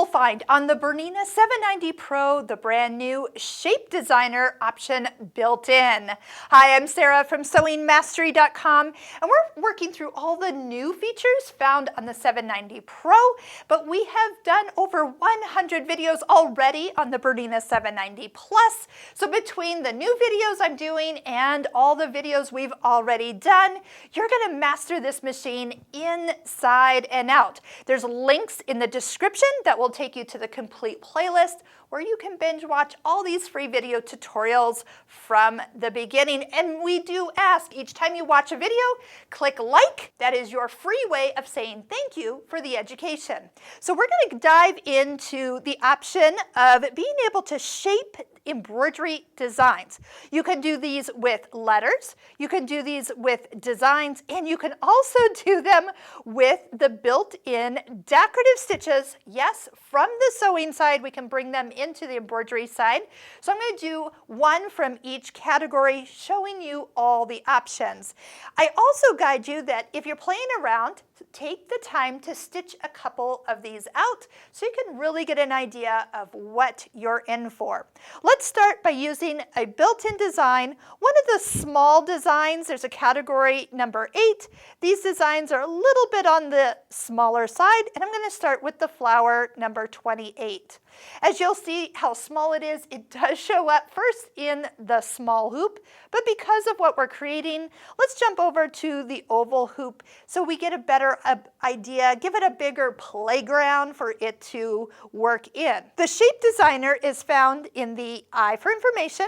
will find on the BERNINA 790 Pro the brand new Shape Designer option built in. Hi, I'm Sarah from sewingmastery.com, and we're working through all the new features found on the 790 Pro, but we have done over 100 videos already on the BERNINA 790 Plus. So between the new videos I'm doing and all the videos we've already done, you're going to master this machine inside and out. There's links in the description that will take you to the complete playlist where you can binge watch all these free video tutorials from the beginning. And we do ask each time you watch a video, click like. That is your free way of saying thank you for the education. So we're going to dive into the option of being able to shape embroidery designs. You can do these with letters, you can do these with designs, and you can also do them with the built-in decorative stitches. Yes, from the sewing side, we can bring them into the embroidery side. So I'm going to do one from each category, showing you all the options. I also guide you that if you're playing around, take the time to stitch a couple of these out so you can really get an idea of what you're in for. Let's start by using a built-in design. One of the small designs, there's a category number 8. These designs are a little bit on the smaller side, and I'm going to start with the flower number 28. As you'll see how small it is, it does show up first in the small hoop, but because of what we're creating, let's jump over to the oval hoop so we get a better idea, give it a bigger playground for it to work in. The Shape Designer is found in the I for information.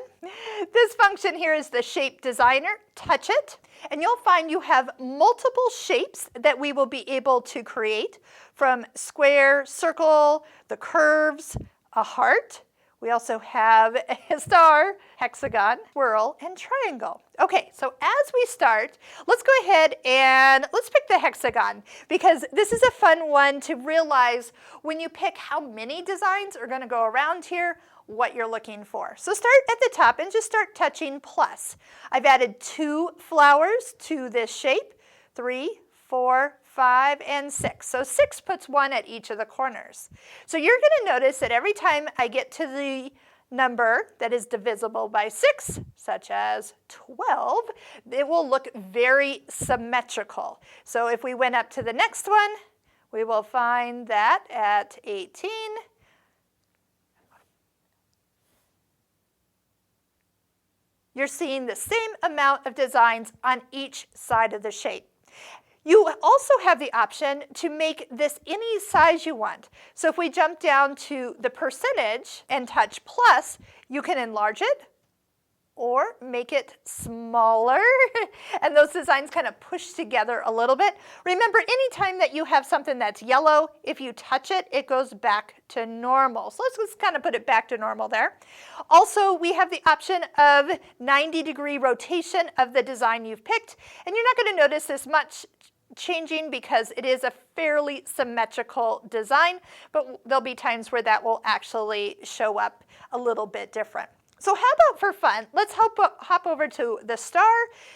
This function here is the Shape Designer. Touch it, and you'll find you have multiple shapes that we will be able to create, from square, circle, the curves, a heart. We also have a star, hexagon, swirl, and triangle. Okay, so as we start, let's go ahead and let's pick the hexagon, because this is a fun one to realize when you pick how many designs are going to go around here, what you're looking for. So start at the top and just start touching plus. I've added 2 flowers to this shape, 3, 4, 5, and 6. So 6 puts 1 at each of the corners. So you're going to notice that every time I get to the number that is divisible by 6, such as 12, it will look very symmetrical. So if we went up to the next one, we will find that at 18, you're seeing the same amount of designs on each side of the shape. You also have the option to make this any size you want. So if we jump down to the percentage and touch plus, you can enlarge it or make it smaller. And those designs kind of push together a little bit. Remember, anytime that you have something that's yellow, if you touch it, it goes back to normal. So let's just kind of put it back to normal there. Also, we have the option of 90-degree rotation of the design you've picked. And you're not going to notice this much changing because it is a fairly symmetrical design, but there'll be times where that will actually show up a little bit different. So how about for fun, let's hop over to the star.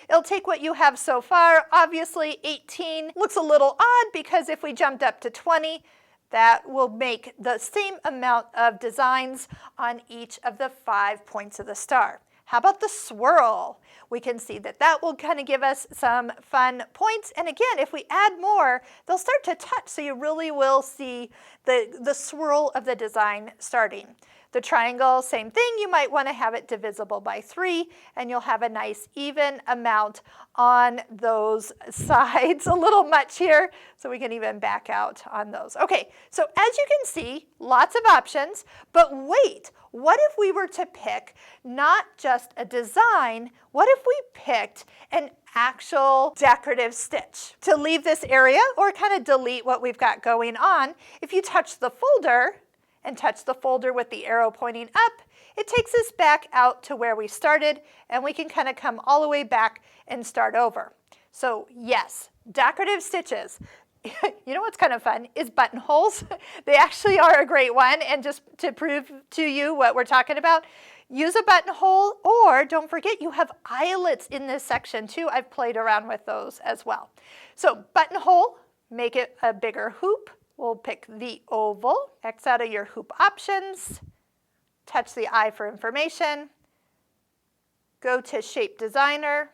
It'll take what you have so far. Obviously 18 looks a little odd because if we jumped up to 20, that will make the same amount of designs on each of the 5 points of the star. How about the swirl? We can see that that will kind of give us some fun points. And again, if we add more, they'll start to touch, so you really will see the swirl of the design starting. The triangle, same thing. You might want to have it divisible by 3, and you'll have a nice even amount on those sides. A little much here, so we can even back out on those. Okay, so as you can see, lots of options, but wait, what if we were to pick not just a design, what if we picked an actual decorative stitch? To leave this area or kind of delete what we've got going on, if you touch the folder, and touch the folder with the arrow pointing up, it takes us back out to where we started, and we can kind of come all the way back and start over. So yes, decorative stitches. You know what's kind of fun is buttonholes. They actually are a great one, and just to prove to you what we're talking about, use a buttonhole, or don't forget you have eyelets in this section too. I've played around with those as well. So buttonhole, make it a bigger hoop, We'll pick the oval, X out of your hoop options, touch the I for information, go to Shape Designer.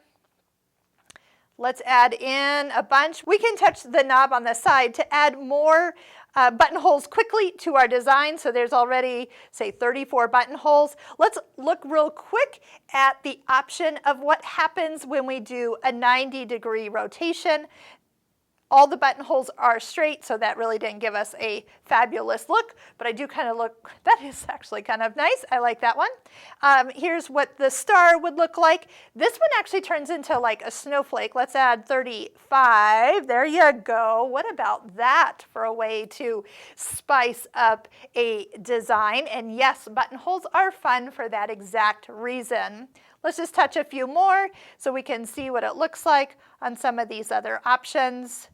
Let's add in a bunch. We can touch the knob on the side to add more buttonholes quickly to our design. So there's already, say, 34 buttonholes. Let's look real quick at the option of what happens when we do a 90-degree rotation. All the buttonholes are straight, so that really didn't give us a fabulous look, but I do kind of look, that is actually kind of nice. I like that one. Here's what the star would look like. This one actually turns into like a snowflake. Let's add 35. There you go. What about that for a way to spice up a design? And yes, buttonholes are fun for that exact reason. Let's just touch a few more so we can see what it looks like on some of these other options.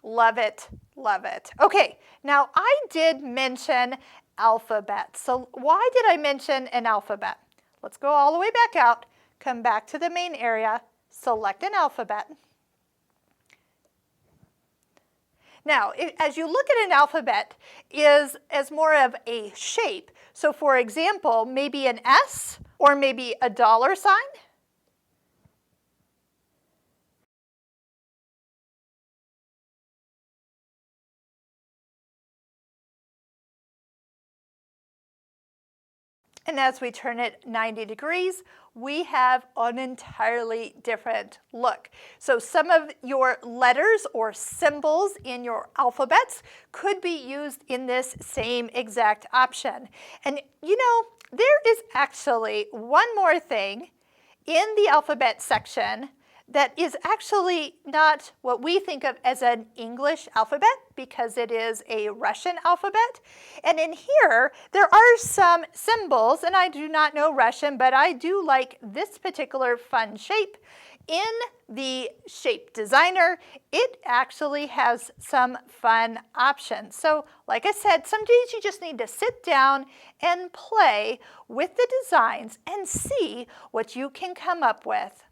Love it, love it. Okay, now I did mention alphabet. So why did I mention an alphabet? Let's go all the way back out, come back to the main area, select an alphabet. Now, as you look at an alphabet is as more of a shape. So for example, maybe an S or maybe a dollar sign. And as we turn it 90 degrees, we have an entirely different look. So some of your letters or symbols in your alphabets could be used in this same exact option. And you know, there is actually one more thing in the alphabet section that is actually not what we think of as an English alphabet, because it is a Russian alphabet. And in here, there are some symbols, and I do not know Russian, but I do like this particular fun shape. In the Shape Designer, it actually has some fun options. So like I said, some days you just need to sit down and play with the designs and see what you can come up with.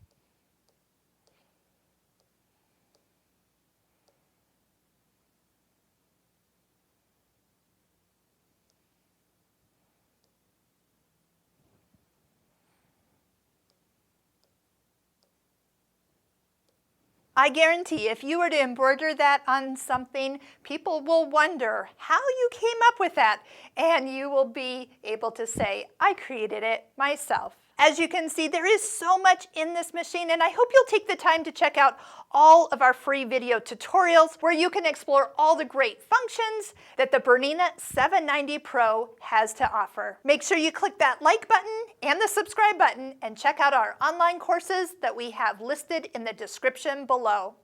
I guarantee if you were to embroider that on something, people will wonder how you came up with that, and you will be able to say, I created it myself. As you can see, there is so much in this machine, and I hope you'll take the time to check out all of our free video tutorials where you can explore all the great functions that the BERNINA 790 Pro has to offer. Make sure you click that like button and the subscribe button and check out our online courses that we have listed in the description below.